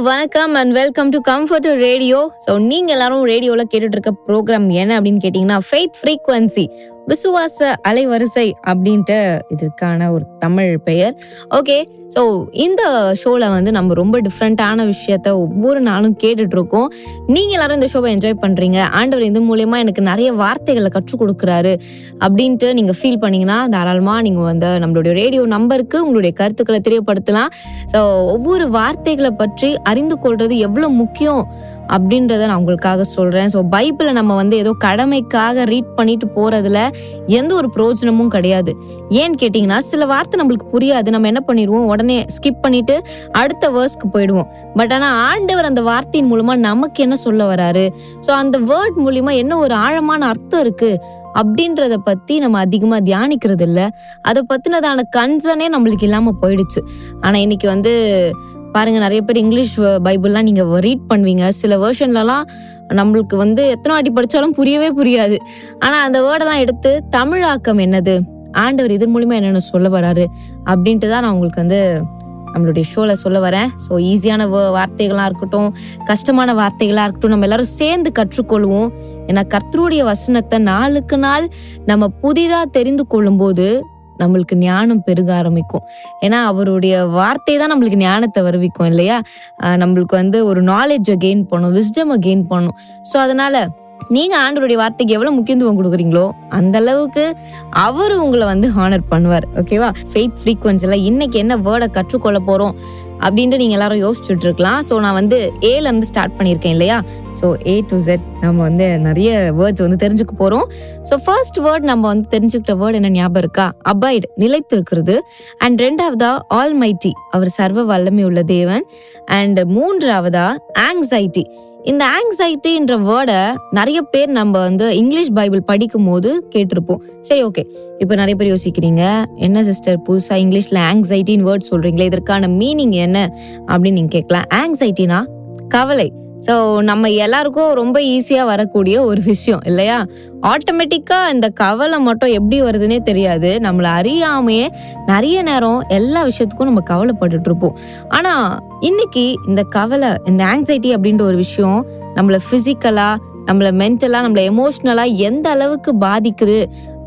வணக்கம் and welcome to comfort radio. So நீங்கள் எல்லாரும் ரேடியோவில் கேட்டுட்டு இருக்க ப்ரோக்ராம் என்ன அப்படின்னு கேட்டிங்கன்னா ஃபெய்த் ஃப்ரீக்வன்சி, விசுவாச அலைவரிசை அப்படின்ட்டு இதற்கான ஒரு தமிழ் பெயர். ஓகே, ஸோ இந்த ஷோவில் வந்து நம்ம ரொம்ப டிஃப்ரெண்ட்டான விஷயத்த ஒவ்வொரு நாளும் கேட்டுட்ருக்கோம். நீங்கள் எல்லாரும் இந்த ஷோவை என்ஜாய் பண்ணுறீங்க. ஆண்டவர் இது மூலயமா எனக்கு நிறைய வார்த்தைகளை கற்றுக் கொடுக்குறாரு அப்படின்ட்டு நீங்கள் ஃபீல் பண்ணிங்கன்னா தாராளமாக நீங்கள் வந்து நம்மளுடைய ரேடியோ நம்பருக்கு உங்களுடைய கருத்துக்களை தெரியப்படுத்தலாம். ஸோ ஒவ்வொரு வார்த்தைகளை பற்றி அறிந்து கொள்வது எவ்வளோ முக்கியம் அப்படின்றத நான் உங்களுக்காக சொல்கிறேன். ஸோ பைபிளை நம்ம வந்து ஏதோ கடமைக்காக ரீட் பண்ணிட்டு போகிறதுல எந்த ஒரு பிரயோஜனமும் கிடையாது. ஏன்னு கேட்டிங்கன்னா சில வார்த்தை நம்மளுக்கு புரியாது. நம்ம என்ன பண்ணிடுவோம், உடனே ஸ்கிப் பண்ணிட்டு அடுத்த வேர்ஸ்க்கு போயிடுவோம். பட் ஆனால் ஆண்டவர் அந்த வார்த்தையின் மூலமாக நமக்கு என்ன சொல்ல வராரு, ஸோ அந்த வேர்ட் மூலிமா என்ன ஒரு ஆழமான அர்த்தம் இருக்குது அப்படின்றத பற்றி நம்ம அதிகமாக தியானிக்கிறது இல்லை. அதை பற்றினதான கன்சர்னே நம்மளுக்கு இல்லாமல் போயிடுச்சு. ஆனால் இன்னைக்கு வந்து பாருங்க, நிறைய பேர் இங்கிலீஷ் பைபிள்லாம் நீங்க ரீட் பண்ணுவீங்க. சில வேர்ஷன்லலாம் நம்மளுக்கு வந்து எத்தனை வாட்டி படிச்சாலும் புரியாது. ஆனா அந்த வேர்டெல்லாம் எடுத்து தமிழாக்கம் என்னது, ஆண்டவர் இதன் மூலியமா என்னென்ன சொல்ல வராரு அப்படின்ட்டு தான் நான் உங்களுக்கு வந்து நம்மளுடைய ஷோல சொல்ல வரேன். ஸோ ஈஸியான வார்த்தைகளா இருக்கட்டும், கஷ்டமான வார்த்தைகளா இருக்கட்டும், நம்ம எல்லாரும் சேர்ந்து கற்றுக்கொள்வோம். ஏன்னா கர்த்தருடைய வசனத்தை நாளுக்கு நாள் நம்ம புதிதா தெரிந்து கொள்ளும் போது நம்மளுக்கு ஞானம் பெருக ஆரம்பிக்கும். ஏன்னா அவருடைய வார்த்தை தான் நம்மளுக்கு ஞானத்தை வருவிக்கும் இல்லையா. நம்மளுக்கு வந்து ஒரு நாலேஜை கெயின் பண்ணும், விஸ்டமை கெயின் பண்ணும். ஸோ அதனால நீங்க ஆண்டவருடைய வார்த்தைக்கு எவ்வளவு முக்கியத்துவம் கொடுக்குறீங்களோ அந்த அளவுக்கு அவரு உங்களை வந்து ஹானர் பண்ணுவார். ஓகேவா? ஃபெய்த் ஃப்ரீக்வன்சில இன்னைக்கு என்ன வேர்டை கற்றுக்கொள்ள போறோம் அப்படின்ட்டு நீங்க எல்லாரும் யோசிச்சுட்டு இருக்கலாம். ஸோ நான் வந்து ஏல இருந்து ஸ்டார்ட் பண்ணியிருக்கேன் இல்லையா. ஸோ A to Z நம்ம வந்து நிறைய வேர்ட்ஸ் வந்து தெரிஞ்சுக்க போறோம். ஸோ ஃபர்ஸ்ட் வேர்ட் நம்ம வந்து தெரிஞ்சுக்கிட்ட வேர்ட் என்ன ஞாபகம் இருக்கா? அபைட், நிலைத்து இருக்கிறது. அண்ட் ரெண்டாவதா ஆல்மைட்டி, அவர் சர்வ வல்லமை உள்ள தேவன். அண்ட் மூன்றாவதா ஆங்ஸைட்டி. இந்த ஆங்ஸைட்டின்ற வேர்டை நிறைய பேர் நம்ம வந்து இங்கிலீஷ் பைபிள் படிக்கும் போது கேட்டிருப்போம். சரி, ஓகே, இப்போ நிறைய பேர் யோசிக்கிறீங்க, என்ன சிஸ்டர் புதுசா இங்கிலீஷ்ல ஆங்ஸைட்டின்னு வேர்ட் சொல்றீங்களே, இதற்கான மீனிங் என்ன அப்படின்னு நீங்க கேட்கலாம். ஆங்ஸைட்டினா கவலை. ஸோ நம்ம எல்லாருக்கும் ரொம்ப ஈஸியா வரக்கூடிய ஒரு விஷயம் இல்லையா. ஆட்டோமேட்டிக்கா இந்த கவலை மட்டும் எப்படி வருதுன்னே தெரியாது. நம்மளை அறியாமையே நிறைய நேரம் எல்லா விஷயத்துக்கும் நம்ம கவலைப்பட்டுட்டு இருப்போம். ஆனா இன்னைக்கு இந்த கவலை, இந்த ஆங்ஸைட்டி அப்படின்ற ஒரு விஷயம் நம்மளை பிசிக்கலா, நம்மளை மென்டலா, நம்மளை எமோஷனலா எந்த அளவுக்கு பாதிக்குது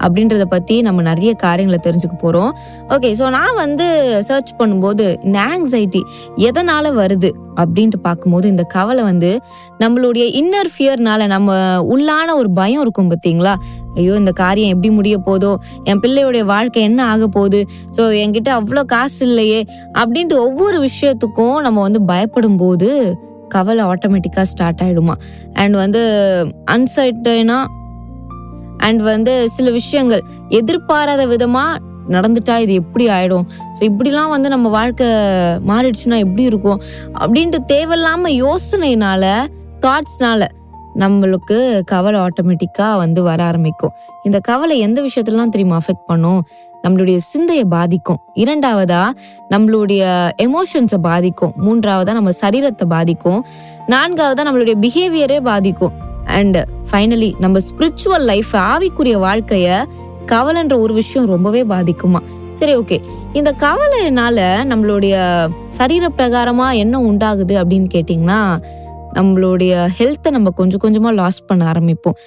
அப்படின்றத பத்தி நம்ம நிறைய காரியங்களை தெரிஞ்சுக்க போறோம். ஓகே, ஸோ நான் வந்து சர்ச் பண்ணும்போது இந்த ஆங்ஸைட்டி எதனால வருது அப்படின்ட்டு பார்க்கும்போது, இந்த கவலை வந்து நம்மளுடைய இன்னர் ஃபியர்னால, நம்ம உள்ளான ஒரு பயம் இருக்கும் பார்த்தீங்களா. ஐயோ, இந்த காரியம் எப்படி முடிய போதோ, என் பிள்ளையோடைய வாழ்க்கை என்ன ஆக போகுது, ஸோ என்கிட்ட அவ்வளோ காசு இல்லையே அப்படின்ட்டு ஒவ்வொரு விஷயத்துக்கும் நம்ம வந்து பயப்படும் போது கவலை ஆட்டோமேட்டிக்கா ஸ்டார்ட் ஆயிடுமா. அண்ட் வந்து அன்சர்டைனா அண்ட் வந்து சில விஷயங்கள் எதிர்பாராத விதமா நடந்துட்டா இது எப்படி ஆயிடும், ஸோ இப்படிலாம் வந்து நம்ம வாழ்க்கை மாறிடுச்சுன்னா எப்படி இருக்கும் அப்படின்ட்டு தேவையில்லாம யோசனைனால, தாட்ஸ்னால நம்மளுக்கு கவலை ஆட்டோமேட்டிக்கா வந்து வர ஆரம்பிக்கும். இந்த கவலை எந்த விஷயத்துலலாம் தெரியுமா அஃபெக்ட் பண்ணும்? நம்மளுடைய சிந்தையை பாதிக்கும். இரண்டாவதா நம்மளுடைய எமோஷன்ஸை பாதிக்கும். மூன்றாவதா நம்ம சரீரத்தை பாதிக்கும். நான்காவதா நம்மளுடைய பிஹேவியரே பாதிக்கும். அண்ட் ஃபைனலி நம்ம ஸ்பிரிச்சுவல் லைஃப், ஆவிக்குரிய வாழ்க்கைய கவலைன்ற ஒரு விஷயம் ரொம்பவே பாதிக்குமா. சரி, ஓகே, இந்த கவலைனால நம்மளுடைய சரீர பிரகாரமா என்ன உண்டாகுது அப்படின்னு கேட்டிங்கன்னா, நம்மளுடைய ஹெல்த்தை நம்ம கொஞ்சம் கொஞ்சமா லாஸ் பண்ண ஆரம்பிப்போம்.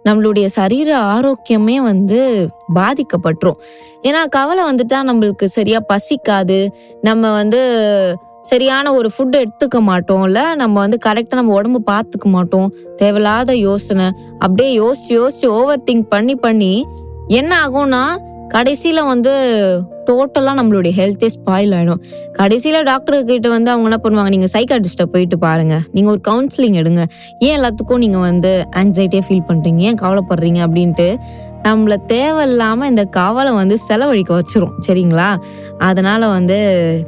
நம்மளுடைய சரீர ஆரோக்கியமே வந்து பாதிக்கப்பட்டுரும். ஏன்னா கவலை வந்துட்டா நம்மளுக்கு சரியா பசிக்காது, நம்ம வந்து சரியான ஒரு ஃபுட் எடுத்துக்க மாட்டோம்ல, நம்ம வந்து கரெக்டாக நம்ம உடம்பு பார்த்துக்க மாட்டோம். தேவையில்லாத யோசனை, அப்படியே யோசிச்சு ஓவர் திங்க் பண்ணி என்ன ஆகும்னா கடைசியில வந்து டோட்டலா நம்மளுடைய ஹெல்த்தே ஸ்பாயில் ஆயிடும். கடைசியில டாக்டர் கிட்ட வந்து அவங்க என்ன பண்ணுவாங்க, நீங்க சைக்காட்ரிஸ்ட போயிட்டு பாருங்க, நீங்க ஒரு கவுன்சிலிங் எடுங்க, ஏன் எல்லாத்துக்கும் நீங்க வந்து ஆங்ஸைட்டியா ஃபீல் பண்றீங்க, ஏன் கவலைப்படுறீங்க அப்படின்ட்டு நம்மள தேவையில்லாம இந்த கவலை வந்து செலவழிக்க வச்சிரும். சரிங்களா? அதனால வந்து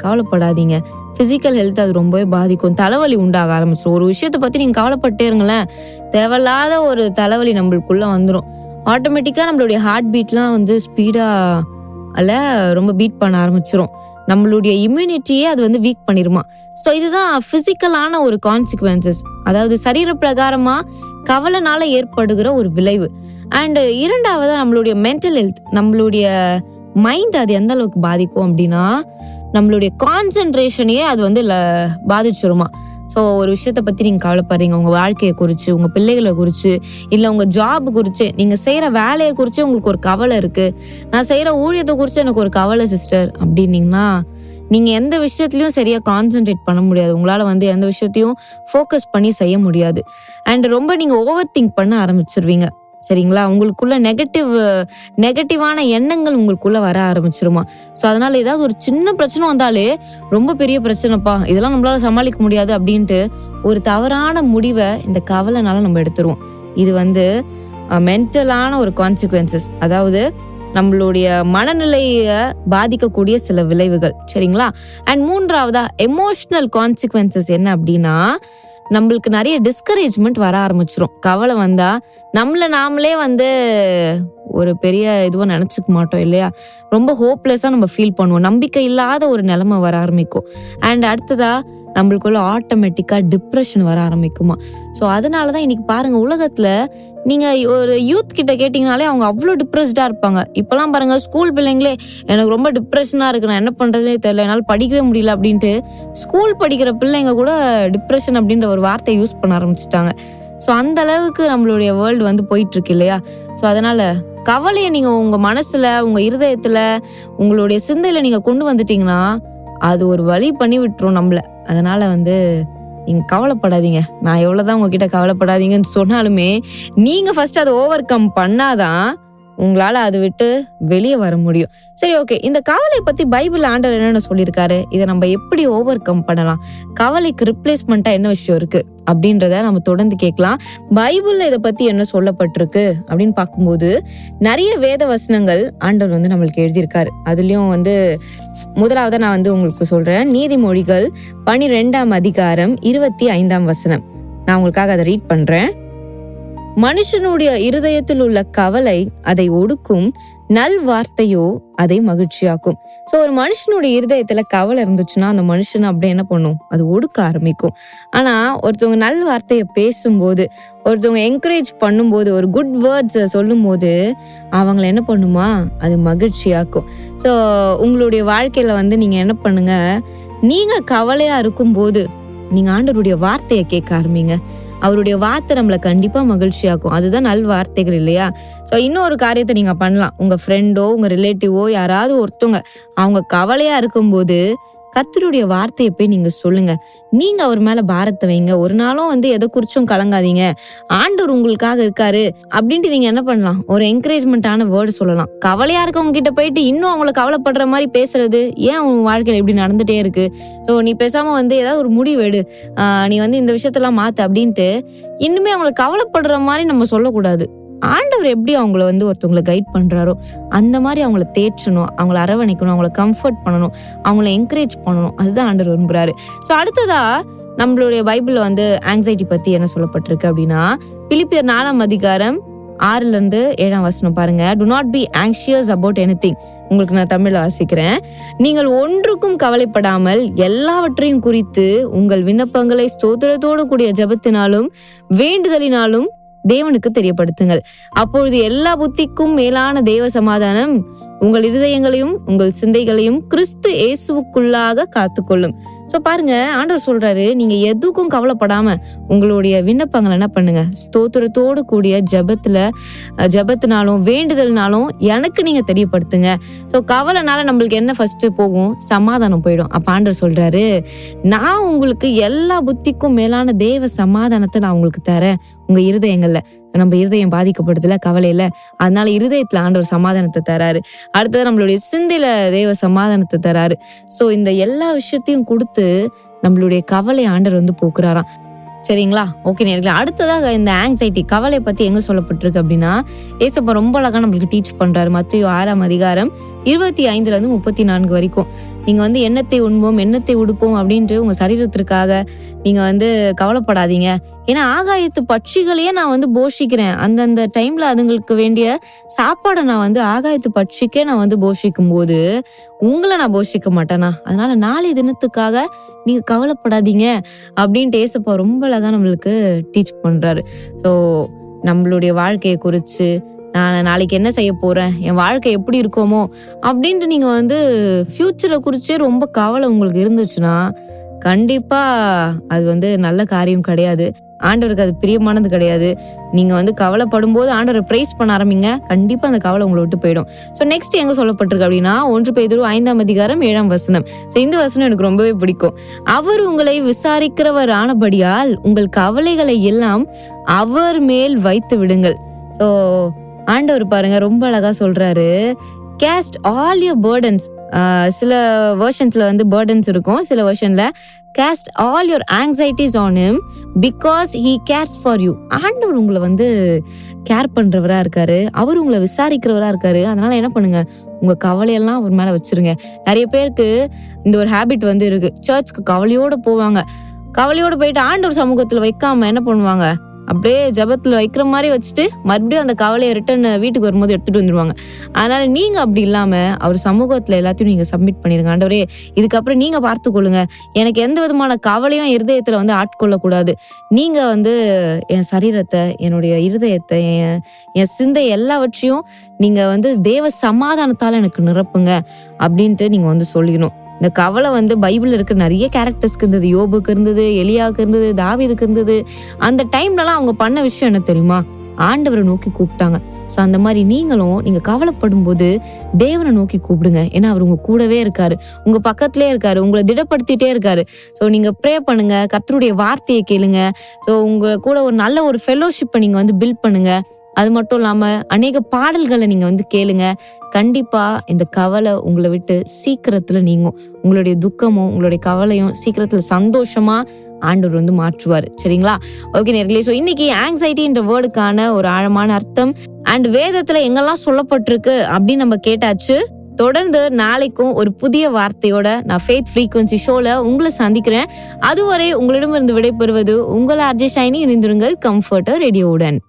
கவலைப்படாதீங்க. பிசிக்கல் ஹெல்த் அது ரொம்பவே பாதிக்கும். தலைவலி உண்டாக ஆரம்பிச்சிடும். ஒரு விஷயத்த பத்தி நீங்க கவலைப்பட்டே இருங்களேன், தேவையில்லாத ஒரு தலைவலி நம்மளுக்குள்ள வந்துடும். ஆட்டோமேட்டிக்கா நம்மளுடைய ஹார்ட் பீட்லாம் வந்து ஸ்பீடா அல்ல ரொம்ப பீட் பண்ண ஆரம்பிச்சிரும். நம்மளுடைய இம்யூனிட்டியே அது வந்து வீக் பண்ணிருமா. ஸோ இதுதான் பிசிக்கலான ஒரு கான்சிக்வன்சஸ், அதாவது சரீர பிரகாரமா கவலைனால ஏற்படுகிற ஒரு விளைவு. அண்ட் இரண்டாவது நம்மளுடைய மென்டல் ஹெல்த், நம்மளுடைய மைண்ட் அது எந்த அளவுக்கு பாதிக்கும் அப்படின்னா, நம்மளுடைய கான்சென்ட்ரேஷனையே அது வந்து பாதிச்சிருமா. ஸோ ஒரு விஷயத்த பத்தி நீங்க கவலைப்படுறீங்க, உங்க வாழ்க்கையை குறிச்சு, உங்க பிள்ளைகளை குறிச்சு, இல்ல உங்க ஜாப் குறிச்சு, நீங்க செய்யற வேலையை குறிச்சு உங்களுக்கு ஒரு கவலை இருக்கு, நான் செய்யற ஊழியத்தை குறிச்சு எனக்கு ஒரு கவலை சிஸ்டர் அப்படின்னீங்கன்னா, நீங்க எந்த விஷயத்துலயும் சரியா கான்சென்ட்ரேட் பண்ண முடியாது. உங்களால எந்த விஷயத்தையும் ஃபோக்கஸ் பண்ணி செய்ய முடியாது. அண்ட் ரொம்ப நீங்க ஓவர் திங்க் பண்ண ஆரம்பிச்சிருவீங்க. சரிங்களா? உங்களுக்குள்ள நெகட்டிவான எண்ணங்கள் உங்களுக்குள்ள வர ஆரம்பிச்சிருமா. ஸோ அதனால ஏதாவது ஒரு சின்ன பிரச்சனை வந்தாலே ரொம்ப பெரிய பிரச்சனைப்பா, இதெல்லாம் நம்மளால சமாளிக்க முடியாது அப்படின்ட்டு ஒரு தவறான முடிவை இந்த கவலைனால நம்ம எடுத்துருவோம். இது மென்டலான ஒரு கான்சிக்வன்சஸ், அதாவது நம்மளுடைய மனநிலைய பாதிக்கக்கூடிய சில விளைவுகள். சரிங்களா? அண்ட் மூன்றாவதா எமோஷனல் கான்சிக்வன்சஸ் என்ன அப்படின்னா, நம்மளுக்கு நிறைய டிஸ்கரேஜ்மெண்ட் வர ஆரம்பிச்சிரும். கவலை வந்தா நம்மள நாமளே ஒரு பெரிய இதுவா நினைச்சுக்க மாட்டோம் இல்லையா? ரொம்ப ஹோப்லெஸ்ஸா நம்ம ஃபீல் பண்ணுவோம். நம்பிக்கை இல்லாத ஒரு நிலைமை வர ஆரம்பிக்கும். அண்ட் அடுத்ததா நம்மளுக்குள்ள ஆட்டோமேட்டிக்கா டிப்ரெஷன் வர ஆரம்பிக்குமா. ஸோ அதனாலதான் இன்னைக்கு பாருங்க, உலகத்துல நீங்க ஒரு யூத் கிட்ட கேட்டீங்கனாலே அவங்க அவ்வளோ டிப்ரெஸ்டா இருப்பாங்க. இப்பெல்லாம் பாருங்க, ஸ்கூல் பிள்ளைங்களே எனக்கு ரொம்ப டிப்ரெஷனா இருக்கு, நான் என்ன பண்றதுனே தெரியல, என்னால் படிக்கவே முடியல அப்படின்ட்டு ஸ்கூல் படிக்கிற பிள்ளைங்க கூட டிப்ரெஷன் அப்படின்ற ஒரு வார்த்தையை யூஸ் பண்ண ஆரம்பிச்சுட்டாங்க. ஸோ அந்த அளவுக்கு நம்மளுடைய வேர்ல்டு போயிட்டு இருக்கு இல்லையா? ஸோ அதனால கவலையை நீங்க உங்க மனசுல, உங்க இருதயத்துல, உங்களுடைய சிந்தையில நீங்க கொண்டு வந்துட்டீங்கன்னா அது ஒரு வழி பண்ணி விட்டுரும் நம்மள. அதனால நீங்க கவலைப்படாதீங்க. நான் எவ்வளவுதான் உங்ககிட்ட கவலைப்படாதீங்கன்னு சொன்னாலுமே நீங்க ஃபர்ஸ்ட் அதை ஓவர் கம் பண்ணாதான் உங்களால அதை விட்டு வெளியே வர முடியும். சரி, ஓகே. இந்த கவலை பத்தி பைபிள் ஆண்டவர் என்னென்ன சொல்லியிருக்காரு, இதை நம்ம எப்படி ஓவர் கம் பண்ணலாம், கவலைக்கு ரிப்ளேஸ்மெண்டா என்ன விஷயம் இருக்கு அப்படின்றத நம்ம தொடர்ந்து கேட்கலாம். பைபிள்ல இதை பத்தி என்ன சொல்லப்பட்டிருக்கு அப்படின்னு பார்க்கும்போது நிறைய வேத வசனங்கள் ஆண்டவர் நம்மளுக்கு எழுதியிருக்காரு. அதுலயும் முதலாவதா நான் உங்களுக்கு சொல்றேன். நீதிமொழிகள் 12ஆம் அதிகாரம் 25ஆம் வசனம். நான் உங்களுக்காக அதை ரீட் பண்றேன். மனுஷனுடைய இருதயத்தில் உள்ள கவலை அதை ஒடுக்கும், நல் வார்த்தையோ அதை மகிழ்ச்சியாக்கும். சோ ஒரு மனுஷனுடைய இருதயத்துல கவலை இருந்துச்சுன்னா அந்த மனுஷனை அப்படியே என்ன பண்ணும், அது ஒடுக்க ஆரம்பிக்கும். ஆனா ஒருத்தவங்க நல் வார்த்தையை பேசும்போது, ஒருத்தவங்க என்கரேஜ் பண்ணும்போது, ஒரு குட் வேர்ட்ஸ் சொல்லும் போது அவங்கள என்ன பண்ணுமா, அது மகிழ்ச்சியாக்கும். ஸோ உங்களுடைய வாழ்க்கையில நீங்க என்ன பண்ணுங்க, நீங்க கவலையா இருக்கும் போது நீங்க ஆண்டவருடைய வார்த்தையை கேட்க ஆரம்பிங்க. அவருடைய வார்த்தை நம்மளை கண்டிப்பா மகிழ்ச்சியாக்கும். அதுதான் நல் வார்த்தைகள் இல்லையா? ஸோ இன்னொரு காரியத்தை நீங்க பண்ணலாம். உங்க ஃப்ரெண்டோ உங்க ரிலேட்டிவோ யாராவது ஒருத்தவங்க அவங்க கவலையா இருக்கும்போது கர்த்தருடைய வார்த்தையை போய் நீங்க சொல்லுங்க. நீங்க அவர் மேல பாரத்தை வைங்க. ஒரு நாளும் எதை குறிச்சும் கலங்காதீங்க, ஆண்டவர் உங்களுக்காக இருக்காரு அப்படின்ட்டு நீங்க என்ன பண்ணலாம், ஒரு என்கரேஜ்மெண்டான வேர்டு சொல்லலாம். கவலையா இருக்கவங்க கிட்ட போயிட்டு இன்னும் அவங்கள கவலைப்படுற மாதிரி பேசுறது ஏன் உன் வாழ்க்கையில இப்படி நடந்துட்டே இருக்கு, ஸோ நீ பேசாம ஏதாவது ஒரு முடிவு எடு, நீ இந்த விஷயத்தெல்லாம் மாத்து அப்படின்ட்டு இன்னுமே அவங்களை கவலைப்படுற மாதிரி நம்ம சொல்லக்கூடாது. ஆண்டவர் எப்படி அவங்கள ஒருத்தவங்களை கைட் பண்றாரோ அந்த மாதிரி அவங்கள தேற்றணும், அவங்கள அரவணைக்கணும், அவங்கள கம்ஃபர்ட் பண்ணணும், அவங்கள என்கரேஜ் பண்ணணும். அதுதான் ஆண்டவர் விரும்புறாரு. ஸோ அடுத்ததா நம்மளுடைய பைபிள்ல ஆங்ஸைட்டி பத்தி என்ன சொல்லப்பட்டிருக்கு அப்படின்னா, பிலிப்பியர் 4ஆம் அதிகாரம் 6-7 வசனம் பாருங்க. To not be anxious about anything. உங்களுக்கு நான் தமிழ்ல வாசிக்கிறேன். நீங்கள் ஒன்றுக்கும் கவலைப்படாமல் எல்லாவற்றையும் குறித்து உங்கள் விண்ணப்பங்களை ஸ்தோத்திரத்தோடு கூடிய ஜெபத்தினாலும் வேண்டுதலினாலும் தேவனுக்கு தெரியப்படுத்துங்கள். அப்பொழுது எல்லா புத்திக்கும் மேலான தேவ சமாதானம் உங்கள் இருதயங்களையும் உங்கள் சிந்தைகளையும் கிறிஸ்து இயேசுவுக்குள்ளாக காத்துக்கொள்ளும். சோ பாருங்க, ஆண்டவர் சொல்றாரு, நீங்க எதுக்கும் கவலைப்படாம உங்களுடைய விண்ணப்பங்கள் என்ன பண்ணுங்க, ஸ்தோத்திரத்தோடு கூடிய ஜெபத்தினாலும் வேண்டுதல்னாலும் எனக்கு நீங்க தெரியப்படுத்துங்க. சோ கவலைனால நம்மளுக்கு என்ன ஃபர்ஸ்ட் போகும், சமாதானம் போயிடும். அப்ப ஆண்டவர் சொல்றாரு, நான் உங்களுக்கு எல்லா புத்திக்கும் மேலான தேவ சமாதானத்தை நான் உங்களுக்கு தரேன். உங்க இருதயங்கள்ல, நம்ம இருதயம் பாதிக்கப்படுதுல கவலையில, அதனால இருதயத்துல ஆண்டவர் சமாதானத்தை தராரு. அடுத்தது நம்மளுடைய சிந்தையில தேவ சமாதானத்தை தராரு. சோ இந்த எல்லா விஷயத்தையும் கொடுத்து நம்மளுடைய கவலை ஆண்டவர் போக்குறாராம். சரிங்களா? ஓகே நேர்களே, அடுத்ததாக இந்த ஆங்ஸைட்டி கவலை பத்தி எங்க சொல்லப்பட்டிருக்கு அப்படின்னா, ஏசப்பா ரொம்ப அழகா நம்மளுக்கு டீச் பண்றாரு. மத்தேயு 6ஆம் அதிகாரம் 25-34 வரைக்கும். நீங்க எண்ணத்தை உண்போம் எண்ணத்தை உடுப்போம் அப்படின்ட்டு உங்க சரீரத்திற்காக நீங்க கவலைப்படாதீங்க. ஏன்னா ஆகாயத்து பட்சிகளையே நான் போஷிக்கிறேன். அந்தந்த டைம்ல அதுங்களுக்கு வேண்டிய சாப்பாடை நான் ஆகாயத்து பட்சிக்கே நான் போஷிக்கும் போது உங்களை நான் போஷிக்க மாட்டேனா? அதனால நாளை தினத்துக்காக நீங்க கவலைப்படாதீங்க அப்படின்ட்டு ஏசப்பா ரொம்ப அழகா நம்மளுக்கு டீச் பண்றாரு. ஸோ நம்மளுடைய வாழ்க்கையை குறிச்சு, நான் நாளைக்கு என்ன செய்ய போறேன், என் வாழ்க்கை எப்படி இருக்குமோ அப்படின்ட்டு நீங்க ஃபியூச்சரை குறிச்சே ரொம்ப கவலை உங்களுக்கு இருந்துச்சுன்னா கண்டிப்பா அது வந்து நல்ல காரியம் கிடையாது. ஆண்டவருக்கு அது பிரியமானது கிடையாது. நீங்க வந்து கவலைப்படும் போது ஆண்டவரை பிரைஸ் பண்ண ஆரம்பிங்க. கண்டிப்பா அந்த கவலை உங்களை விட்டு போயிடும். ஸோ நெக்ஸ்ட் எங்க சொல்லப்பட்டிருக்கு அப்படின்னா 1 பேதுரு 5:7 ஸோ இந்த வசனம் எனக்கு ரொம்பவே பிடிக்கும். அவர் உங்களை விசாரிக்கிறவர் ஆனபடியால் உங்கள் கவலைகளை எல்லாம் அவர் மேல் வைத்து விடுங்கள். ஸோ ஆண்டவர் பாருங்க ரொம்ப அழகா சொல்றாரு, கேஸ்ட் ஆல் யுவர் பர்டன்ஸ். சில வெர்ஷன்ஸ்ல வந்து பர்டன்ஸ் இருக்கும், சில வெர்ஷன்ல cast all your anxieties on him because he cares for you. ஆண்டவர் உங்களை வந்து கேர் பண்றவரா இருக்காரு, அவர் உங்களை விசாரிக்கிறவரா இருக்காரு. அதனால என்ன பண்ணுங்க, உங்க கவலையெல்லாம் அவர் மேல வச்சிருங்க. நிறைய பேருக்கு இந்த ஒரு ஹேபிட் வந்து இருக்கு, சர்ச்சுக்கு கவலையோட போவாங்க, கவலையோட போயிட்டு ஆண்டவர் சமூகத்துல வைக்காம என்ன பண்ணுவாங்க, அப்படியே ஜபத்துல வைக்கிற மாதிரி வச்சுட்டு மறுபடியும் அந்த கவலையை ரிட்டர்ன் வீட்டுக்கு வரும்போது எடுத்துட்டு வந்துருவாங்க. அதனால நீங்க அப்படி இல்லாம அவர் சமூகத்துல எல்லாத்தையும் நீங்க சப்மிட் பண்ணிருங்க. ஆண்டவரே இதுக்கப்புறம் நீங்க பார்த்துக்கொள்ளுங்க, எனக்கு எந்த விதமான கவலையும் இருதயத்துல வந்து ஆட்கொள்ளக்கூடாது. நீங்க வந்து என் சரீரத்தை, என்னுடைய இருதயத்தை, என் சிந்தை எல்லாவற்றையும் நீங்க வந்து தேவ சமாதானத்தால எனக்கு நிரப்புங்க அப்படின்ட்டு நீங்க வந்து சொல்லிக்கணும். இந்த கவலை வந்து பைபிள்ல இருக்க நிறைய கேரக்டர்ஸ்க்கு இருந்தது. யோபுக்கு இருந்தது, எலியாவுக்கு இருந்தது, தாவீதுக்கு இருந்தது. அந்த டைம்லலாம் அவங்க பண்ண விஷயம் என்ன தெரியுமா, ஆண்டவரை நோக்கி கூப்பிட்டாங்க. ஸோ அந்த மாதிரி நீங்க கவலைப்படும் போது தேவனை நோக்கி கூப்பிடுங்க. ஏன்னா அவர் உங்க கூடவே இருக்காரு, உங்க பக்கத்திலே இருக்காரு, உங்களை திடப்படுத்திட்டே இருக்காரு. ஸோ நீங்க ப்ரே பண்ணுங்க, கர்த்தருடைய வார்த்தையை கேளுங்க. ஸோ உங்க கூட ஒரு நல்ல ஒரு ஃபெலோஷிப்பை நீங்க வந்து பில்ட் பண்ணுங்க. அது மட்டும் இல்லாம அநேக பாடல்களை நீங்க வந்து கேளுங்க. கண்டிப்பா இந்த கவலை உங்களை விட்டு சீக்கிரத்துல நீங்கும். உங்களுடைய துக்கமும் உங்களுடைய கவலையும் சீக்கிரத்துல சந்தோஷமா ஆண்டவர் வந்து மாற்றுவார். சரிங்களா? ஓகே நேர்களே, ஸோ இன்னைக்கு ஆங்ஸைட்டின்ற வேர்டுக்கான ஒரு ஆழமான அர்த்தம் அண்ட் வேதத்துல எங்கெல்லாம் சொல்லப்பட்டிருக்கு அப்படின்னு நம்ம கேட்டாச்சு. தொடர்ந்து நாளைக்கும் ஒரு புதிய வார்த்தையோட நான் ஃபெய்த் ஃப்ரீக்வன்சி ஷோல உங்களை சந்திக்கிறேன். அதுவரை உங்களிடமிருந்து விடைபெறுவது உங்கள் ஆர்ஜே ஷைனி. இணைந்திருங்கள் கம்ஃபர்ட்டர் ரேடியோவுடன்.